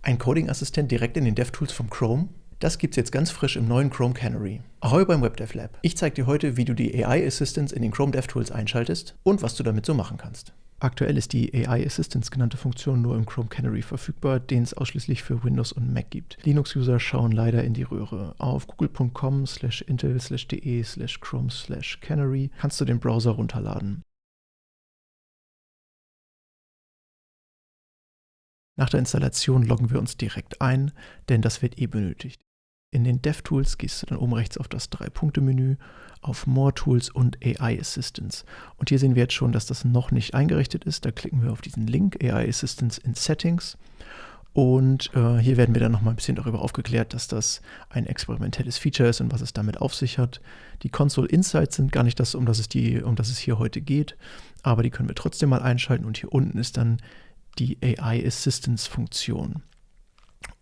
Ein Coding-Assistent direkt in den DevTools vom Chrome? Das gibt's jetzt ganz frisch im neuen Chrome Canary. Ahoi beim WebDev Lab. Ich zeige dir heute, wie du die AI Assistants in den Chrome DevTools einschaltest und was du damit so machen kannst. Aktuell ist die AI Assistants genannte Funktion nur im Chrome Canary verfügbar, den es ausschließlich für Windows und Mac gibt. Linux-User schauen leider in die Röhre. Auf google.com/intel/de/chrome/canary kannst du den Browser runterladen. Nach der Installation loggen wir uns direkt ein, denn das wird benötigt. In den DevTools gehst du dann oben rechts auf das 3-Punkte-Menü, auf More Tools und AI Assistants. Und hier sehen wir jetzt schon, dass das noch nicht eingerichtet ist. Da klicken wir auf diesen Link, AI Assistants in Settings. Und hier werden wir dann nochmal ein bisschen darüber aufgeklärt, dass das ein experimentelles Feature ist und was es damit auf sich hat. Die Console Insights sind gar nicht das, um das es hier heute geht, aber die können wir trotzdem mal einschalten. Und hier unten ist dann die AI Assistance Funktion.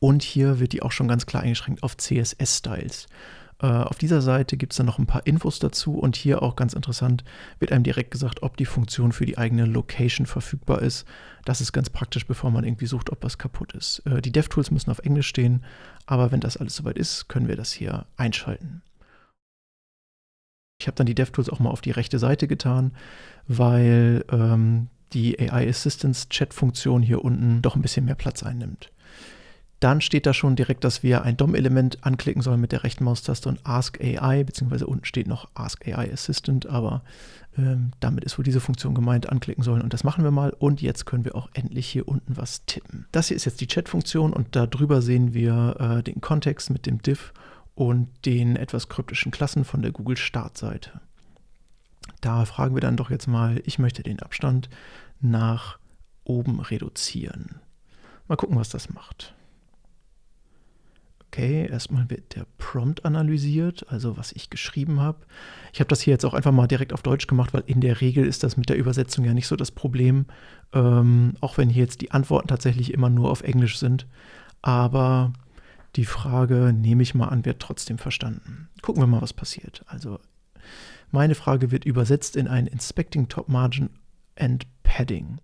Und hier wird die auch schon ganz klar eingeschränkt auf CSS-Styles. Auf dieser Seite gibt es dann noch ein paar Infos dazu und hier auch ganz interessant, wird einem direkt gesagt, ob die Funktion für die eigene Location verfügbar ist. Das ist ganz praktisch, bevor man irgendwie sucht, ob was kaputt ist. Die DevTools müssen auf Englisch stehen, aber wenn das alles soweit ist, können wir das hier einschalten. Ich habe dann die DevTools auch mal auf die rechte Seite getan, weil die AI Assistance Chat-Funktion hier unten doch ein bisschen mehr Platz einnimmt. Dann steht da schon direkt, dass wir ein DOM-Element anklicken sollen mit der rechten Maustaste und Ask AI, beziehungsweise unten steht noch Ask AI Assistant, aber damit ist wohl diese Funktion gemeint, anklicken sollen und das machen wir mal. Und jetzt können wir auch endlich hier unten was tippen. Das hier ist jetzt die Chat-Funktion und da drüber sehen wir den Kontext mit dem Div und den etwas kryptischen Klassen von der Google-Startseite. Da fragen wir dann doch jetzt mal, ich möchte den Abstand nach oben reduzieren. Mal gucken, was das macht. Okay, erstmal wird der Prompt analysiert, also was ich geschrieben habe. Ich habe das hier jetzt auch einfach mal direkt auf Deutsch gemacht, weil in der Regel ist das mit der Übersetzung ja nicht so das Problem. Auch wenn hier jetzt die Antworten tatsächlich immer nur auf Englisch sind. Aber die Frage, nehme ich mal an, wird trotzdem verstanden. Gucken wir mal, was passiert. Also meine Frage wird übersetzt in ein Inspecting Top Margin and Padding.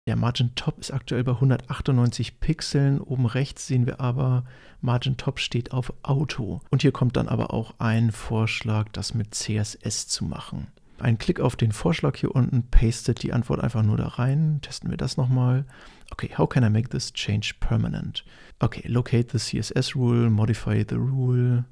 Der Margin Top ist aktuell bei 198 Pixeln. Oben rechts sehen wir aber, Margin Top steht auf Auto. Und hier kommt dann aber auch ein Vorschlag, das mit CSS zu machen. Ein Klick auf den Vorschlag hier unten pastet die Antwort einfach nur da rein. Testen wir das nochmal. Okay, how can I make this change permanent? Okay, locate the CSS rule, modify the rule,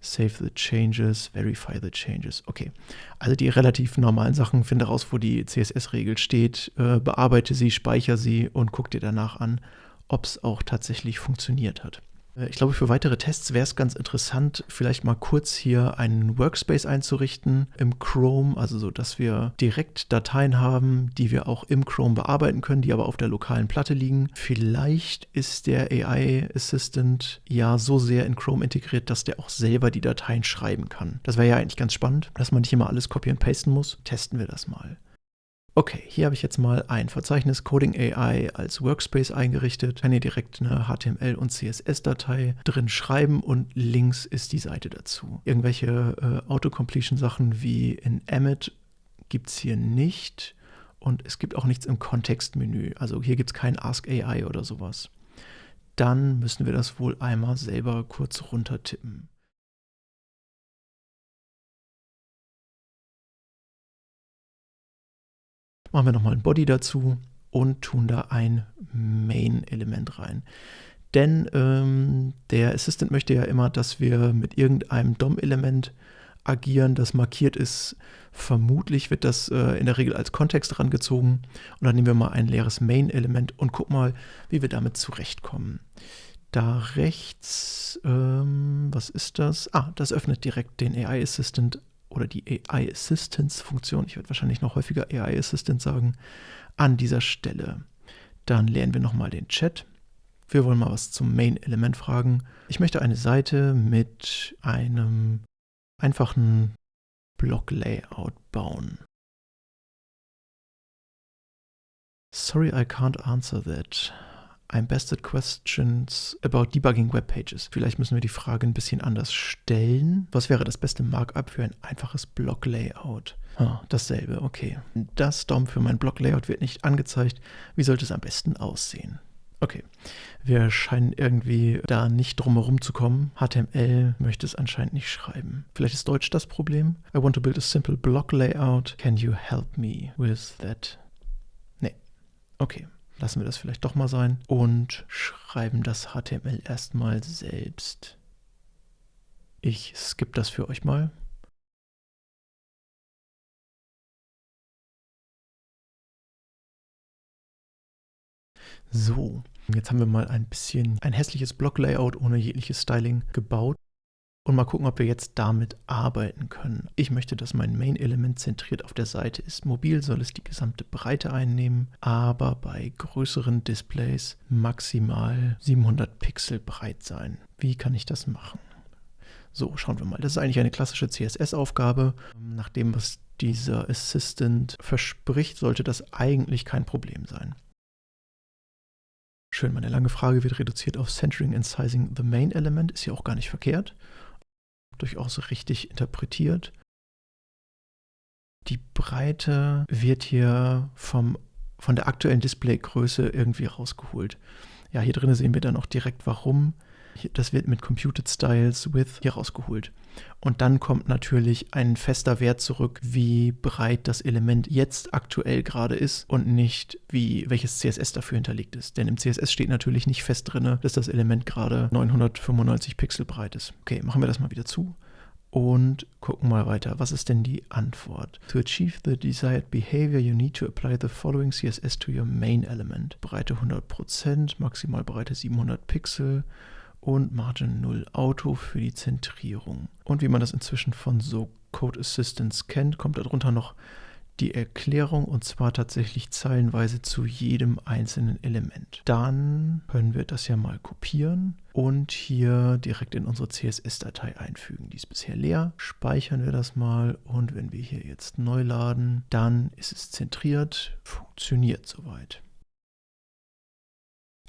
save the changes, verify the changes. Okay, also die relativ normalen Sachen, finde raus, wo die CSS-Regel steht, bearbeite sie, speichere sie und guck dir danach an, ob es auch tatsächlich funktioniert hat. Ich glaube, für weitere Tests wäre es ganz interessant, vielleicht mal kurz hier einen Workspace einzurichten im Chrome, also so, dass wir direkt Dateien haben, die wir auch im Chrome bearbeiten können, die aber auf der lokalen Platte liegen. Vielleicht ist der AI Assistant ja so sehr in Chrome integriert, dass der auch selber die Dateien schreiben kann. Das wäre ja eigentlich ganz spannend, dass man nicht immer alles copy und pasten muss. Testen wir das mal. Okay, hier habe ich jetzt mal ein Verzeichnis Coding AI als Workspace eingerichtet. Kann hier direkt eine HTML- und CSS-Datei drin schreiben und links ist die Seite dazu. Irgendwelche Autocompletion-Sachen wie in Emmet gibt es hier nicht und es gibt auch nichts im Kontextmenü. Also hier gibt es kein Ask AI oder sowas. Dann müssen wir das wohl einmal selber kurz runtertippen. Machen wir nochmal ein Body dazu und tun da ein Main-Element rein. Denn der Assistant möchte ja immer, dass wir mit irgendeinem DOM-Element agieren, das markiert ist. Vermutlich wird das in der Regel als Kontext rangezogen. Und dann nehmen wir mal ein leeres Main-Element und gucken mal, wie wir damit zurechtkommen. Da rechts, was ist das? Das öffnet direkt den AI Assistant oder die AI Assistance Funktion. Ich werde wahrscheinlich noch häufiger AI Assistant sagen. An dieser Stelle. Dann lernen wir nochmal den Chat. Wir wollen mal was zum Main-Element fragen. Ich möchte eine Seite mit einem einfachen Block-Layout bauen. Sorry, I can't answer that. I'm best at questions about debugging web pages. Vielleicht müssen wir die Frage ein bisschen anders stellen. Was wäre das beste Markup für ein einfaches Blog-Layout? Dasselbe, okay. Das DOM für mein Blog-Layout wird nicht angezeigt. Wie sollte es am besten aussehen? Okay, wir scheinen irgendwie da nicht drum herum zu kommen. HTML möchte es anscheinend nicht schreiben. Vielleicht ist Deutsch das Problem. I want to build a simple blog layout. Can you help me with that? Nee, okay. Lassen wir das vielleicht doch mal sein und schreiben das HTML erstmal selbst. Ich skippe das für euch mal. So, jetzt haben wir mal ein hässliches Blog-Layout ohne jegliches Styling gebaut. Und mal gucken, ob wir jetzt damit arbeiten können. Ich möchte, dass mein Main-Element zentriert auf der Seite ist. Mobil soll es die gesamte Breite einnehmen, aber bei größeren Displays maximal 700 Pixel breit sein. Wie kann ich das machen? So, schauen wir mal. Das ist eigentlich eine klassische CSS-Aufgabe. Nach dem, was dieser Assistant verspricht, sollte das eigentlich kein Problem sein. Schön, meine lange Frage wird reduziert auf Centering and Sizing the Main Element. Ist ja auch gar nicht verkehrt. Durchaus richtig interpretiert. Die Breite wird hier von der aktuellen Displaygröße irgendwie rausgeholt. Ja, hier drin sehen wir dann auch direkt, warum. Das wird mit Computed Styles Width hier rausgeholt. Und dann kommt natürlich ein fester Wert zurück, wie breit das Element jetzt aktuell gerade ist und nicht, welches CSS dafür hinterlegt ist. Denn im CSS steht natürlich nicht fest drin, dass das Element gerade 995 Pixel breit ist. Okay, machen wir das mal wieder zu und gucken mal weiter. Was ist denn die Antwort? To achieve the desired behavior, you need to apply the following CSS to your main element. Breite 100%, Maximalbreite 700 Pixel. Und Margin 0 Auto für die Zentrierung. Und wie man das inzwischen von so Code Assistants kennt, kommt darunter noch die Erklärung und zwar tatsächlich zeilenweise zu jedem einzelnen Element. Dann können wir das ja mal kopieren und hier direkt in unsere CSS-Datei einfügen. Die ist bisher leer. Speichern wir das mal und wenn wir hier jetzt neu laden, dann ist es zentriert, funktioniert soweit.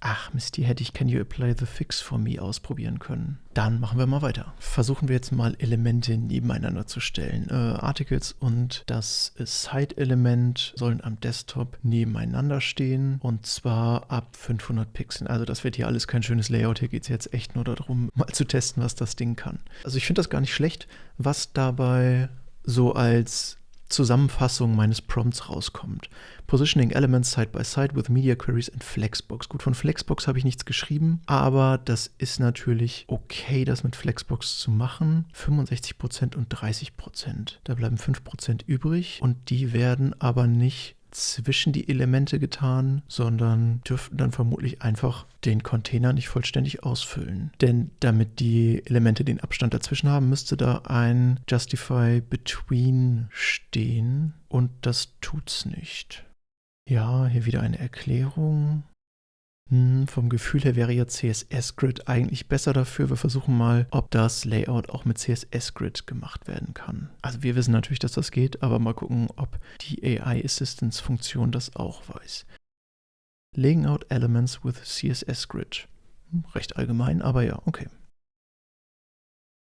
Ach Mist, hier hätte ich Can you apply the fix for me ausprobieren können. Dann machen wir mal weiter. Versuchen wir jetzt mal Elemente nebeneinander zu stellen. Articles und das Site-Element sollen am Desktop nebeneinander stehen und zwar ab 500 Pixeln. Also das wird hier alles kein schönes Layout. Hier geht es jetzt echt nur darum, mal zu testen, was das Ding kann. Also ich finde das gar nicht schlecht, was dabei so als Zusammenfassung meines Prompts rauskommt. Positioning Elements Side by Side with Media Queries and Flexbox. Gut, von Flexbox habe ich nichts geschrieben, aber das ist natürlich okay, das mit Flexbox zu machen. 65% und 30%. Da bleiben 5% übrig und die werden aber nicht zwischen die Elemente getan, sondern dürften dann vermutlich einfach den Container nicht vollständig ausfüllen. Denn damit die Elemente den Abstand dazwischen haben, müsste da ein Justify Between stehen und das tut's nicht. Ja, hier wieder eine Erklärung. Vom Gefühl her wäre ja CSS-Grid eigentlich besser dafür. Wir versuchen mal, ob das Layout auch mit CSS-Grid gemacht werden kann. Also wir wissen natürlich, dass das geht, aber mal gucken, ob die AI-Assistance-Funktion das auch weiß. Laying out elements with CSS-Grid. Recht allgemein, aber ja, okay.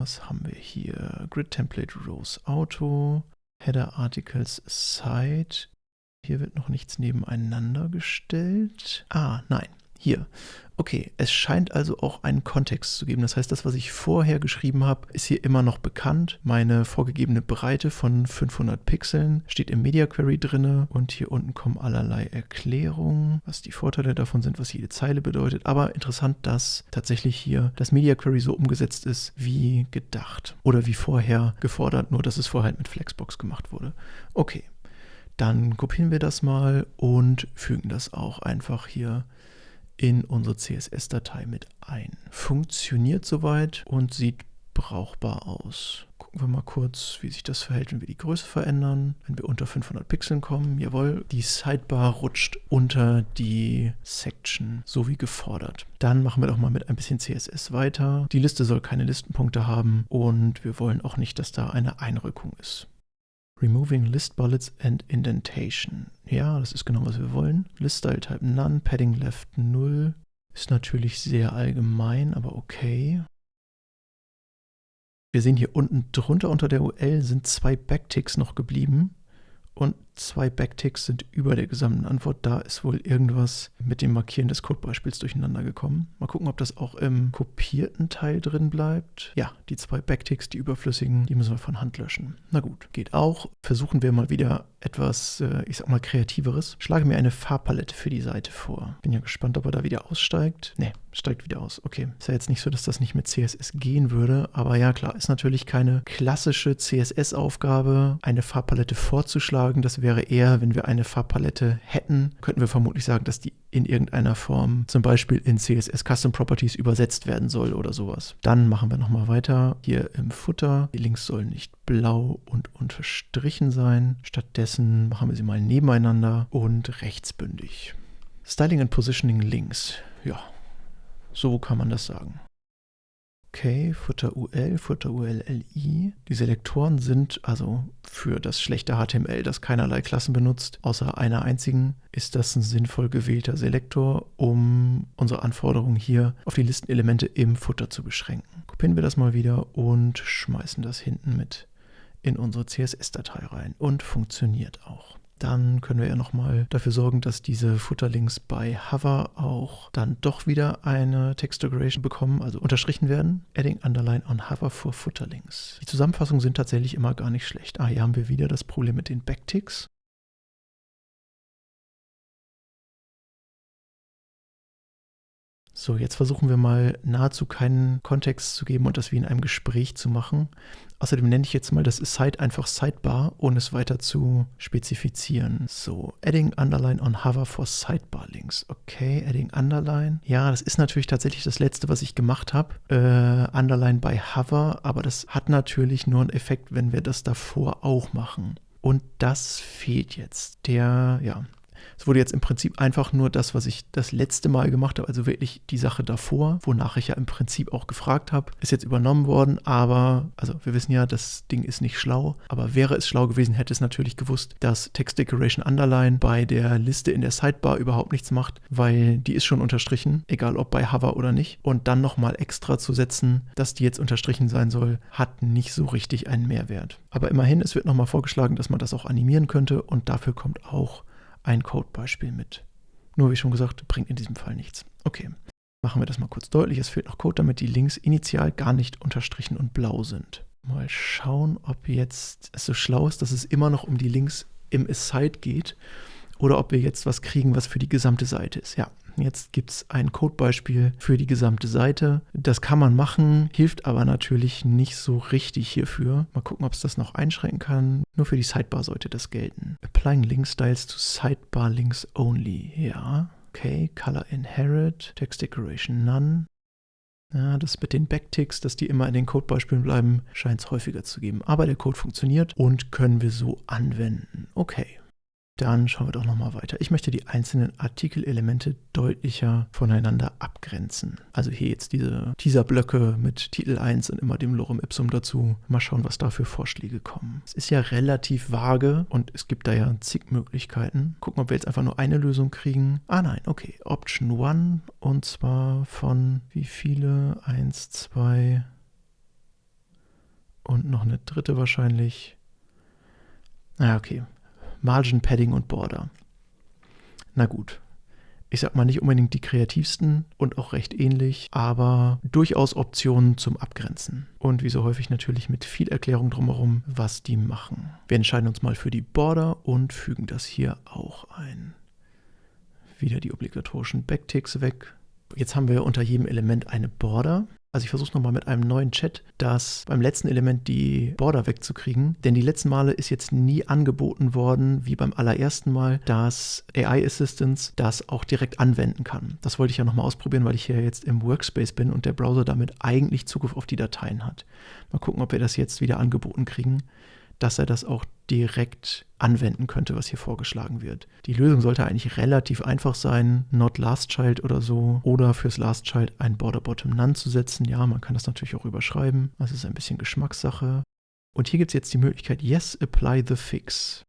Was haben wir hier? Grid Template Rows Auto, Header Articles Site. Hier wird noch nichts nebeneinander gestellt. Ah, nein. Hier. Okay, es scheint also auch einen Kontext zu geben. Das heißt, das, was ich vorher geschrieben habe, ist hier immer noch bekannt. Meine vorgegebene Breite von 500 Pixeln steht im Media Query drin und hier unten kommen allerlei Erklärungen, was die Vorteile davon sind, was jede Zeile bedeutet. Aber interessant, dass tatsächlich hier das Media Query so umgesetzt ist, wie gedacht oder wie vorher gefordert, nur dass es vorher halt mit Flexbox gemacht wurde. Okay, dann kopieren wir das mal und fügen das auch einfach hier in unsere CSS-Datei mit ein. Funktioniert soweit und sieht brauchbar aus. Gucken wir mal kurz, wie sich das verhält, wenn wir die Größe verändern. Wenn wir unter 500 Pixeln kommen, jawohl, die Sidebar rutscht unter die Section, so wie gefordert. Dann machen wir doch mal mit ein bisschen CSS weiter. Die Liste soll keine Listenpunkte haben und wir wollen auch nicht, dass da eine Einrückung ist. Removing List Bullets and Indentation. Ja, das ist genau, was wir wollen. List Style Type None, Padding Left 0, Ist natürlich sehr allgemein, aber okay. Wir sehen hier unten drunter unter der UL sind 2 Backticks noch geblieben. Und 2 Backticks sind über der gesamten Antwort. Da ist wohl irgendwas mit dem Markieren des Codebeispiels durcheinander gekommen. Mal gucken, ob das auch im kopierten Teil drin bleibt. Ja, die 2 Backticks, die überflüssigen, die müssen wir von Hand löschen. Na gut, geht auch. Versuchen wir mal wieder etwas, ich sag mal, Kreativeres. Schlage mir eine Farbpalette für die Seite vor. Bin ja gespannt, ob er da wieder aussteigt. Ne, steigt wieder aus. Okay. Ist ja jetzt nicht so, dass das nicht mit CSS gehen würde. Aber ja, klar, ist natürlich keine klassische CSS-Aufgabe, eine Farbpalette vorzuschlagen. Das wäre eher, wenn wir eine Farbpalette hätten, könnten wir vermutlich sagen, dass die in irgendeiner Form zum Beispiel in CSS Custom Properties übersetzt werden soll oder sowas. Dann machen wir nochmal weiter. Hier im Footer. Die Links sollen nicht blau und unterstrichen sein. Stattdessen machen wir sie mal nebeneinander und rechtsbündig. Styling and Positioning Links. Ja, so kann man das sagen. Okay, Footer UL, Footer ULLI. Die Selektoren sind also für das schlechte HTML, das keinerlei Klassen benutzt, außer einer einzigen, ist das ein sinnvoll gewählter Selektor, um unsere Anforderungen hier auf die Listenelemente im Footer zu beschränken. Kopieren wir das mal wieder und schmeißen das hinten mit in unsere CSS-Datei rein und funktioniert auch. Dann können wir ja nochmal dafür sorgen, dass diese Footerlinks bei Hover auch dann doch wieder eine Text Decoration bekommen, also unterstrichen werden. Adding Underline on Hover for Footerlinks. Die Zusammenfassungen sind tatsächlich immer gar nicht schlecht. Hier haben wir wieder das Problem mit den Backticks. So, jetzt versuchen wir mal nahezu keinen Kontext zu geben und das wie in einem Gespräch zu machen. Außerdem nenne ich jetzt mal das Aside einfach Sidebar, ohne es weiter zu spezifizieren. So, Adding Underline on Hover for Sidebar Links. Okay, Adding Underline. Ja, das ist natürlich tatsächlich das letzte, was ich gemacht habe. Underline bei Hover, aber das hat natürlich nur einen Effekt, wenn wir das davor auch machen. Und das fehlt jetzt. Es wurde jetzt im Prinzip einfach nur das, was ich das letzte Mal gemacht habe, also wirklich die Sache davor, wonach ich ja im Prinzip auch gefragt habe, ist jetzt übernommen worden, aber, also wir wissen ja, das Ding ist nicht schlau, aber wäre es schlau gewesen, hätte es natürlich gewusst, dass Text Decoration Underline bei der Liste in der Sidebar überhaupt nichts macht, weil die ist schon unterstrichen, egal ob bei Hover oder nicht, und dann nochmal extra zu setzen, dass die jetzt unterstrichen sein soll, hat nicht so richtig einen Mehrwert. Aber immerhin, es wird nochmal vorgeschlagen, dass man das auch animieren könnte und dafür kommt auch ein Codebeispiel mit. Nur wie schon gesagt, bringt in diesem Fall nichts. Okay, machen wir das mal kurz deutlich. Es fehlt noch Code, damit die Links initial gar nicht unterstrichen und blau sind. Mal schauen, ob jetzt es so schlau ist, dass es immer noch um die Links im Aside geht oder ob wir jetzt was kriegen, was für die gesamte Seite ist. Ja, jetzt gibt es ein Codebeispiel für die gesamte Seite. Das kann man machen, hilft aber natürlich nicht so richtig hierfür. Mal gucken, ob es das noch einschränken kann. Nur für die Sidebar sollte das gelten. Applying Link Styles to Sidebar Links only. Ja, okay. Color Inherit, Text Decoration None. Ja, das mit den Backticks, dass die immer in den Codebeispielen bleiben, scheint es häufiger zu geben. Aber der Code funktioniert und können wir so anwenden. Okay. Dann schauen wir doch nochmal weiter. Ich möchte die einzelnen Artikelelemente deutlicher voneinander abgrenzen. Also hier jetzt diese Teaserblöcke mit Titel 1 und immer dem Lorem Ipsum dazu. Mal schauen, was da für Vorschläge kommen. Es ist ja relativ vage und es gibt da ja zig Möglichkeiten. Gucken, ob wir jetzt einfach nur eine Lösung kriegen. Nein, okay. Option 1 und zwar von wie viele? 1, 2 und noch eine dritte wahrscheinlich. Okay. Margin, Padding und Border. Na gut, ich sag mal nicht unbedingt die kreativsten und auch recht ähnlich, aber durchaus Optionen zum Abgrenzen. Und wie so häufig natürlich mit viel Erklärung drumherum, was die machen. Wir entscheiden uns mal für die Border und fügen das hier auch ein. Wieder die obligatorischen Backticks weg. Jetzt haben wir unter jedem Element eine Border. Also ich versuche es nochmal mit einem neuen Chat, das beim letzten Element die Border wegzukriegen. Denn die letzten Male ist jetzt nie angeboten worden, wie beim allerersten Mal, dass AI Assistance das auch direkt anwenden kann. Das wollte ich ja nochmal ausprobieren, weil ich hier jetzt im Workspace bin und der Browser damit eigentlich Zugriff auf die Dateien hat. Mal gucken, ob wir das jetzt wieder angeboten kriegen, dass er das auch direkt anwenden könnte, was hier vorgeschlagen wird. Die Lösung sollte eigentlich relativ einfach sein, not last child oder so, oder fürs last child ein Border Bottom None zu setzen. Ja, man kann das natürlich auch überschreiben. Das ist ein bisschen Geschmackssache. Und hier gibt es jetzt die Möglichkeit, yes, apply the fix.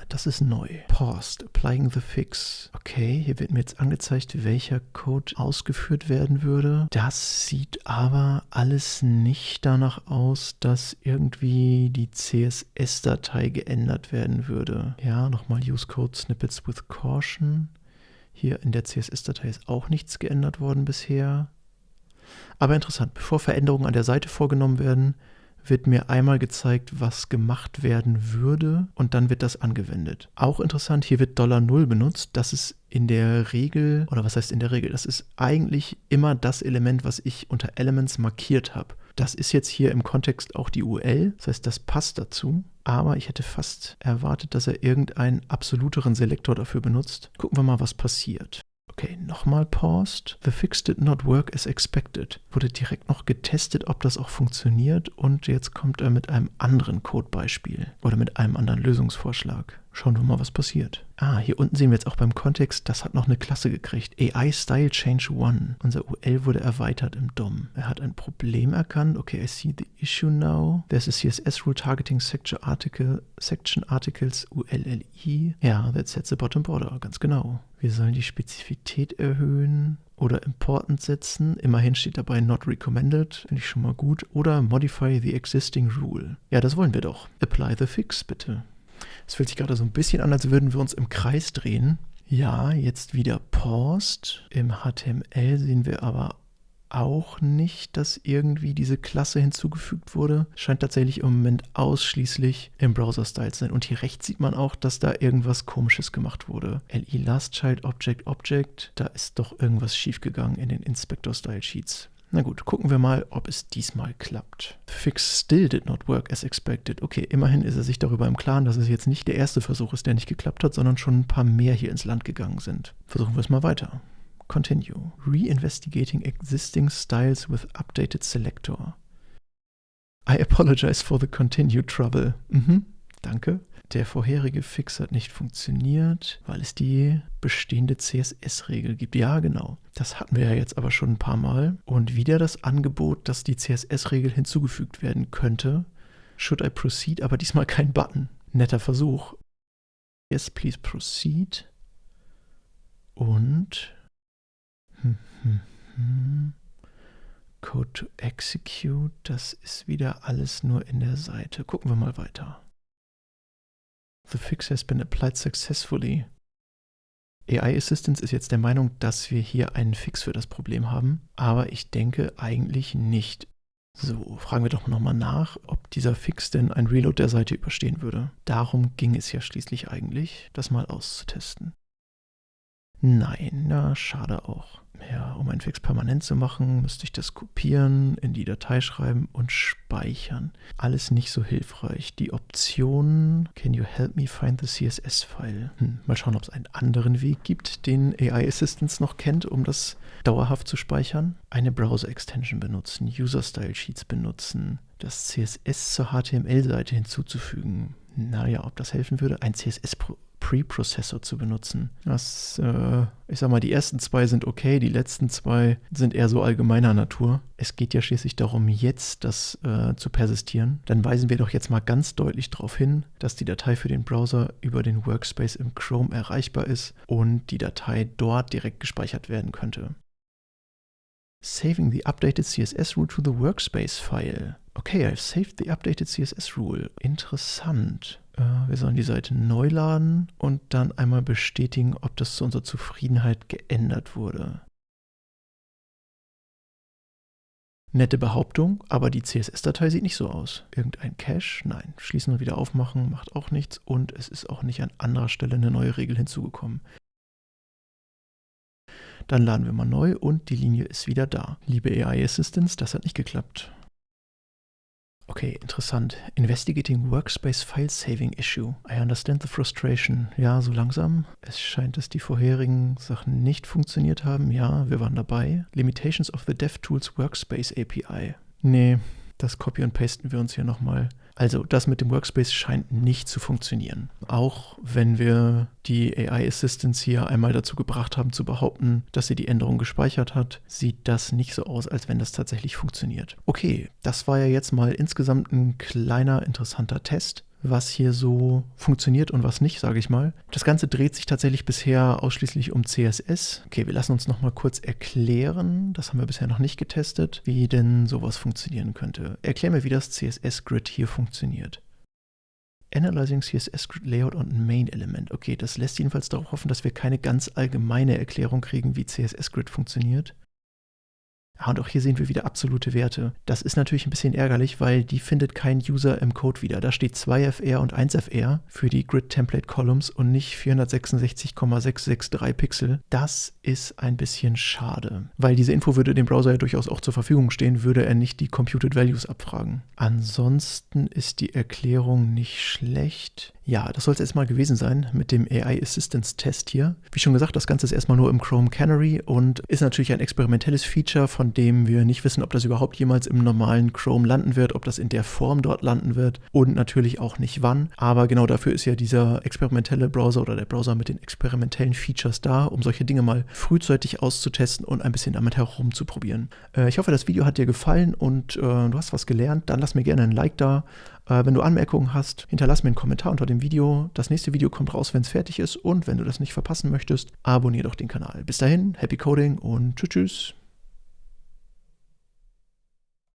Das ist neu. Paused, applying the fix. Okay, hier wird mir jetzt angezeigt, welcher Code ausgeführt werden würde. Das sieht aber alles nicht danach aus, dass irgendwie die CSS-Datei geändert werden würde. Ja, nochmal use code snippets with caution. Hier in der CSS-Datei ist auch nichts geändert worden bisher. Aber interessant, bevor Veränderungen an der Seite vorgenommen werden, wird mir einmal gezeigt, was gemacht werden würde und dann wird das angewendet. Auch interessant, hier wird $0 benutzt. Das ist in der Regel, oder was heißt in der Regel? Das ist eigentlich immer das Element, was ich unter Elements markiert habe. Das ist jetzt hier im Kontext auch die UL, das heißt, das passt dazu. Aber ich hätte fast erwartet, dass er irgendeinen absoluteren Selektor dafür benutzt. Gucken wir mal, was passiert. Okay, nochmal paused. The fix did not work as expected. Wurde direkt noch getestet, ob das auch funktioniert und jetzt kommt er mit einem anderen Codebeispiel oder mit einem anderen Lösungsvorschlag. Schauen wir mal, was passiert. Hier unten sehen wir jetzt auch beim Kontext, das hat noch eine Klasse gekriegt. AI Style Change 1. Unser UL wurde erweitert im DOM. Er hat ein Problem erkannt. Okay, I see the issue now. There's a CSS rule targeting section articles ULLI. Ja, that sets the bottom border. Ganz genau. Wir sollen die Spezifität erhöhen oder important setzen. Immerhin steht dabei not recommended. Finde ich schon mal gut. Oder modify the existing rule. Ja, das wollen wir doch. Apply the fix, bitte. Es fühlt sich gerade so ein bisschen an, als würden wir uns im Kreis drehen. Ja, jetzt wieder paused. Im HTML sehen wir aber auch nicht, dass irgendwie diese Klasse hinzugefügt wurde. Scheint tatsächlich im Moment ausschließlich im Browser-Style zu sein. Und hier rechts sieht man auch, dass da irgendwas Komisches gemacht wurde. LI Last Child Object. Da ist doch irgendwas schiefgegangen in den Inspector-Style-Sheets. Na gut, gucken wir mal, ob es diesmal klappt. The fix still did not work as expected. Okay, immerhin ist er sich darüber im Klaren, dass es jetzt nicht der erste Versuch ist, der nicht geklappt hat, sondern schon ein paar mehr hier ins Land gegangen sind. Versuchen wir es mal weiter. Continue. Reinvestigating existing styles with updated selector. I apologize for the continued trouble. Danke. Der vorherige Fix hat nicht funktioniert, weil es die bestehende CSS-Regel gibt. Ja, genau. Das hatten wir ja jetzt aber schon ein paar Mal. Und wieder das Angebot, dass die CSS-Regel hinzugefügt werden könnte. Should I proceed? Aber diesmal kein Button. Netter Versuch. Yes, please proceed. Und Code to execute. Das ist wieder alles nur in der Seite. Gucken wir mal weiter. The fix has been applied successfully. AI Assistance ist jetzt der Meinung, dass wir hier einen Fix für das Problem haben, aber ich denke eigentlich nicht. So, fragen wir doch nochmal nach, ob dieser Fix denn ein Reload der Seite überstehen würde. Darum ging es ja schließlich eigentlich, das mal auszutesten. Nein, na schade auch. Ja, um einen Fix permanent zu machen, müsste ich das kopieren, in die Datei schreiben und speichern. Alles nicht so hilfreich. Die Option, can you help me find the CSS-File? Mal schauen, ob es einen anderen Weg gibt, den AI Assistance noch kennt, um das dauerhaft zu speichern. Eine Browser-Extension benutzen, User-Style-Sheets benutzen, das CSS zur HTML-Seite hinzuzufügen. Naja, ob das helfen würde, ein CSS-Preprocessor zu benutzen. Das, ich sag mal, die ersten zwei sind okay, die letzten zwei sind eher so allgemeiner Natur. Es geht ja schließlich darum, jetzt das zu persistieren. Dann weisen wir doch jetzt mal ganz deutlich darauf hin, dass die Datei für den Browser über den Workspace im Chrome erreichbar ist und die Datei dort direkt gespeichert werden könnte. Saving the updated CSS rule to the workspace file. Okay, I've saved the updated CSS rule. Interessant. Wir sollen die Seite neu laden und dann einmal bestätigen, ob das zu unserer Zufriedenheit geändert wurde. Nette Behauptung, aber die CSS-Datei sieht nicht so aus. Irgendein Cache? Nein. Schließen und wieder aufmachen macht auch nichts und es ist auch nicht an anderer Stelle eine neue Regel hinzugekommen. Dann laden wir mal neu und die Linie ist wieder da. Liebe AI Assistance, das hat nicht geklappt. Okay, interessant. Investigating Workspace File Saving Issue. I understand the frustration. Ja, so langsam. Es scheint, dass die vorherigen Sachen nicht funktioniert haben. Ja, wir waren dabei. Limitations of the DevTools Workspace API. Nee, das copy und pasten wir uns hier nochmal. Also das mit dem Workspace scheint nicht zu funktionieren. Auch wenn wir die AI Assistance hier einmal dazu gebracht haben zu behaupten, dass sie die Änderung gespeichert hat, sieht das nicht so aus, als wenn das tatsächlich funktioniert. Okay, das war ja jetzt mal insgesamt ein kleiner, interessanter Test. was hier so funktioniert und was nicht, sage ich mal. Das Ganze dreht sich tatsächlich bisher ausschließlich um CSS. Okay, wir lassen uns noch mal kurz erklären, das haben wir bisher noch nicht getestet, wie denn sowas funktionieren könnte. Erklär mir, wie das CSS-Grid hier funktioniert. Analyzing CSS Grid Layout on Main Element. Okay, das lässt jedenfalls darauf hoffen, dass wir keine ganz allgemeine Erklärung kriegen, wie CSS Grid funktioniert. Ja, und auch hier sehen wir wieder absolute Werte. Das ist natürlich ein bisschen ärgerlich, weil die findet kein User im Code wieder. Da steht 2FR und 1FR für die Grid Template Columns und nicht 466,663 Pixel. Das ist ein bisschen schade, weil diese Info würde dem Browser ja durchaus auch zur Verfügung stehen, würde er nicht die Computed Values abfragen. Ansonsten ist die Erklärung nicht schlecht. Ja, das soll es erstmal gewesen sein mit dem AI Assistance Test hier. Wie schon gesagt, das Ganze ist erstmal nur im Chrome Canary und ist natürlich ein experimentelles Feature, von dem wir nicht wissen, ob das überhaupt jemals im normalen Chrome landen wird, ob das in der Form dort landen wird und natürlich auch nicht wann. Aber genau dafür ist ja dieser experimentelle Browser oder der Browser mit den experimentellen Features da, um solche Dinge mal frühzeitig auszutesten und ein bisschen damit herumzuprobieren. Ich hoffe, das Video hat dir gefallen und du hast was gelernt. Dann lass mir gerne ein Like da. Wenn du Anmerkungen hast, hinterlass mir einen Kommentar unter dem Video. Das nächste Video kommt raus, wenn es fertig ist. Und wenn du das nicht verpassen möchtest, abonniere doch den Kanal. Bis dahin, happy coding und tschüss.